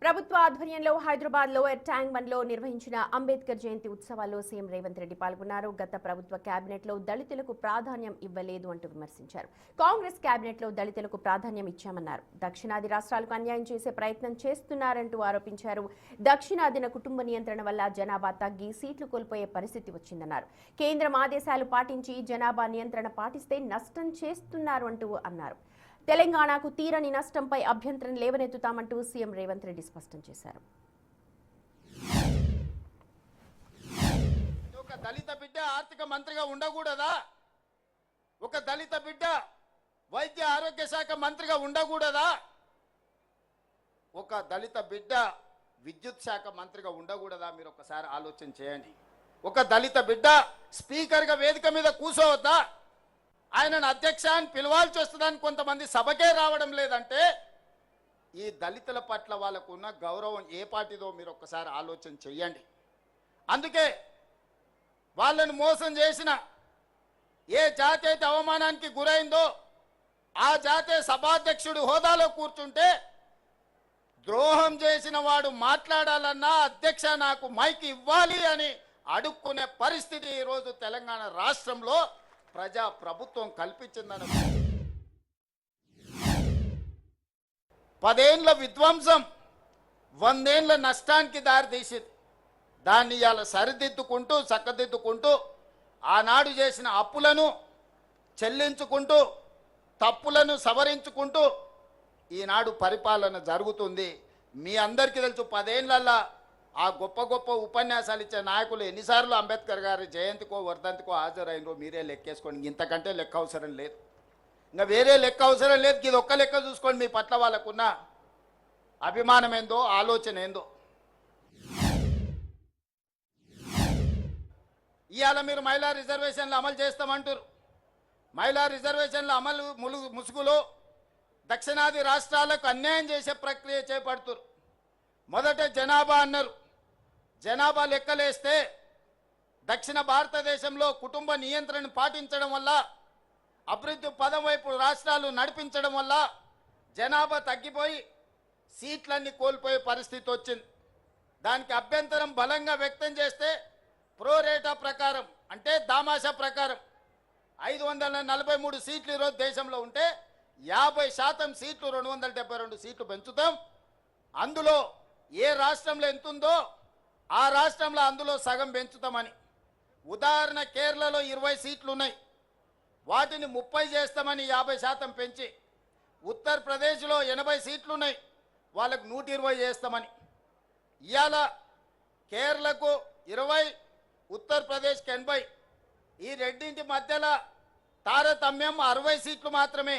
ప్రభుత్వ ఆధ్వర్యంలో హైదరాబాద్లో ట్యాంక్ బండ్లో నిర్వహించిన అంబేద్కర్ జయంతి ఉత్సవాల్లో సీఎం రేవంత్ రెడ్డి పాల్గొన్నారు. గత ప్రభుత్వ కేబినెట్లో దళితులకు ప్రాధాన్యం ఇవ్వలేదు అంటూ విమర్శించారు. కాంగ్రెస్ కేబినెట్లో దళితులకు ప్రాధాన్యం ఇచ్చామన్నారు. దక్షిణాది రాష్ట్రాలకు అన్యాయం చేసే ప్రయత్నం చేస్తున్నారంటూ ఆరోపించారు. దక్షిణాదిన కుటుంబ నియంత్రణ వల్ల జనాభా తగ్గి సీట్లు కోల్పోయే పరిస్థితి వచ్చిందన్నారు. కేంద్రం ఆదేశాలు పాటించి జనాభా నియంత్రణ పాటిస్తే నష్టం చేస్తున్నారు అంటూ అన్నారు. తెలంగాణకు తీరని నష్టంపై అభ్యంతరం లేవనెత్తుతామంటూ సీఎం రేవంత్ రెడ్డి స్పష్టం చేశారు. ఒక దళిత బిడ్డ ఆర్థిక మంత్రిగా ఉండకూడదా? ఒక దళిత బిడ్డ వైద్య ఆరోగ్య శాఖ మంత్రిగా ఉండకూడదా? ఒక దళిత బిడ్డ విద్యుత్ శాఖ మంత్రిగా ఉండకూడదా? మీరు ఒకసారి ఆలోచన చేయండి. ఒక దళిత బిడ్డ స్పీకర్గా వేదిక మీద కూర్చోవద్దా? ఆయనను అధ్యక్ష అని పిలవాల్సి వస్తుందని కొంతమంది సభకే రావడం లేదంటే ఈ దళితుల పట్ల వాళ్ళకు ఉన్న గౌరవం ఏ పార్టీదో మీరు ఒక్కసారి ఆలోచన చెయ్యండి. అందుకే వాళ్ళను మోసం చేసిన ఏ జాతి అయితే అవమానానికి గురైందో ఆ జాతే సభాధ్యక్షుడు హోదాలో కూర్చుంటే ద్రోహం చేసిన వాడు మాట్లాడాలన్నా అధ్యక్ష నాకు మైక్ ఇవ్వాలి అని అడుక్కునే పరిస్థితి ఈరోజు తెలంగాణ రాష్ట్రంలో ప్రజా ప్రభుత్వం కల్పించిందని 10 ఏళ్ల విధ్వంసం 100 ఏళ్ల నష్టానికి దారితీసింది. దాన్ని ఇవాళ సరిదిద్దుకుంటూ చక్కదిద్దుకుంటూ ఆనాడు చేసిన అప్పులను చెల్లించుకుంటూ తప్పులను సవరించుకుంటూ ఈనాడు పరిపాలన జరుగుతుంది. మీ అందరికీ తెలుసు 10 ఏళ్లలో ఆ గొప్ప గొప్ప ఉపన్యాసాలు ఇచ్చే నాయకులు ఎన్నిసార్లు అంబేద్కర్ గారి జయంతికో వర్ధంతికో హాజరైనరో మీరే లెక్కేసుకోండి. ఇంతకంటే లెక్క అవసరం లేదు, ఇంకా వేరే లెక్క అవసరం లేదు. ఇది ఒక్క లెక్క చూసుకోండి మీ పట్ల వాళ్ళకున్న అభిమానం ఏందో ఆలోచన ఏందో. ఇవాళ మీరు మహిళా రిజర్వేషన్లు అమలు చేస్తామంటారు. మహిళా రిజర్వేషన్ల అమలు ముసుగులో దక్షిణాది రాష్ట్రాలకు అన్యాయం చేసే ప్రక్రియ చేపడుతున్నారు. మొదట జనాభా అన్నారు. జనాభా లెక్కలేస్తే దక్షిణ భారతదేశంలో కుటుంబ నియంత్రణ పాటించడం వల్ల అభివృద్ధి పదం వైపు రాష్ట్రాలు నడిపించడం వల్ల జనాభా తగ్గిపోయి సీట్లన్నీ కోల్పోయే పరిస్థితి వచ్చింది. దానికి అభ్యంతరం బలంగా వ్యక్తం చేస్తే ప్రోరేటా ప్రకారం అంటే దామాషా ప్రకారం 543 సీట్లు ఈరోజు దేశంలో ఉంటే 50% సీట్లు 272 సీట్లు పెంచుతాం. అందులో ఏ రాష్ట్రంలో ఎంత ఉందో ఆ రాష్ట్రంలో అందులో సగం పెంచుతామని. ఉదాహరణ కేరళలో 20 సీట్లు ఉన్నాయి, వాటిని 30 చేస్తామని 50% పెంచి. ఉత్తరప్రదేశ్లో 80 సీట్లు ఉన్నాయి, వాళ్ళకు 120 చేస్తామని. ఇవాళ కేరళకు 20, ఉత్తరప్రదేశ్కి 80. ఈ రెండింటి మధ్యలో తారతమ్యం 60 సీట్లు మాత్రమే.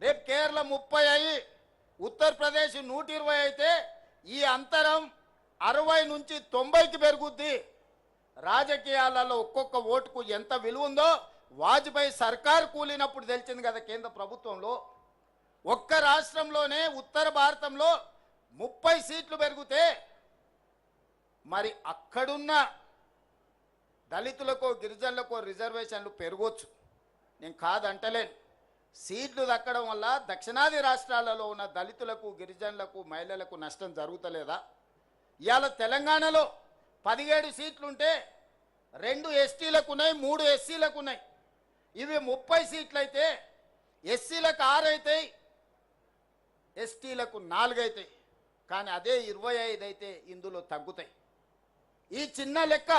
రేపు కేరళ 30 అయ్యి ఉత్తరప్రదేశ్ 120 అయితే ఈ అంతరం 60 నుంచి 90కి పెరుగుద్ది. రాజకీయాలలో ఒక్కొక్క ఓటుకు ఎంత విలువ ఉందో వాజ్పేయి సర్కార్ కూలినప్పుడు తెలిసింది కదా కేంద్ర ప్రభుత్వంలో. ఒక్క రాష్ట్రంలోనే ఉత్తర భారతంలో 30 సీట్లు పెరిగితే మరి అక్కడున్న దళితులకో గిరిజనులకో రిజర్వేషన్లు పెరగవచ్చు, నేను కాదంటలేను. సీట్లు దక్కడం వల్ల దక్షిణాది రాష్ట్రాలలో ఉన్న దళితులకు గిరిజనులకు మహిళలకు నష్టం జరుగుతలేదా? ఇవాళ తెలంగాణలో 17 సీట్లుంటే 2 ఎస్టీలకు ఉన్నాయి, 3 ఎస్సీలకు ఉన్నాయి. ఇవి 30 సీట్లు అయితే ఎస్సీలకు 6 అవుతాయి, ఎస్టీలకు 4 అవుతాయి. కానీ అదే 25 అయితే ఇందులో తగ్గుతాయి. ఈ చిన్న లెక్క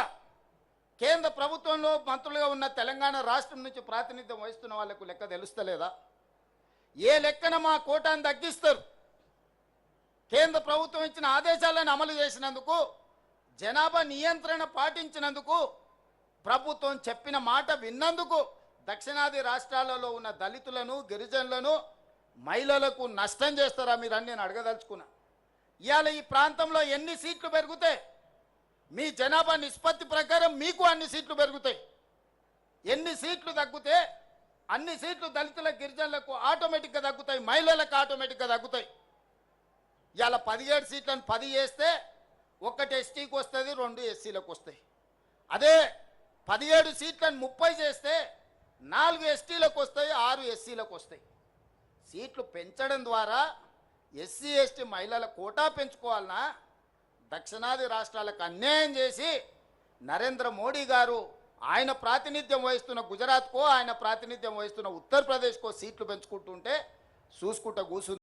కేంద్ర ప్రభుత్వంలో మంత్రులుగా ఉన్న తెలంగాణ రాష్ట్రం నుంచి ప్రాతినిధ్యం వహిస్తున్న వాళ్లకు లెక్క తెలుస్తలేదా? ఏ లెక్కన మా కోటాను తగ్గిస్తారు? కేంద్ర ప్రభుత్వం ఇచ్చిన ఆదేశాలను అమలు చేసినందుకు, జనాభా నియంత్రణ పాటించినందుకు, ప్రభుత్వం చెప్పిన మాట విన్నందుకు దక్షిణాది రాష్ట్రాలలో ఉన్న దళితులను గిరిజనులను మహిళలకు నష్టం చేస్తారా మీరని నేను అడగదలుచుకున్నా. ఇవాళ ఈ ప్రాంతంలో ఎన్ని సీట్లు పెరుగుతాయి? మీ జనాభా నిష్పత్తి ప్రకారం మీకు అన్ని సీట్లు పెరుగుతాయి. ఎన్ని సీట్లు తగ్గితే అన్ని సీట్లు దళితుల గిరిజనులకు ఆటోమేటిక్గా తగ్గుతాయి, మహిళలకు ఆటోమేటిక్గా తగ్గుతాయి. ఇవాళ 17 సీట్లను 10 చేస్తే 1 ఎస్టీకి వస్తుంది, 2 ఎస్సీలకు వస్తాయి. అదే 17 సీట్లను 30 చేస్తే 4 ఎస్టీలకు వస్తాయి, 6 ఎస్సీలకు వస్తాయి. సీట్లు పెంచడం ద్వారా ఎస్సీ ఎస్టీ మహిళల కోటా పెంచుకోవాలన్నా దక్షిణాది రాష్ట్రాలకు అన్యాయం చేసి నరేంద్ర మోడీ గారు ఆయన ప్రాతినిధ్యం వహిస్తున్న గుజరాత్కో ఆయన ప్రాతినిధ్యం వహిస్తున్న ఉత్తరప్రదేశ్కో సీట్లు పెంచుకుంటుంటే చూసుకుంటూ కూర్చుంది.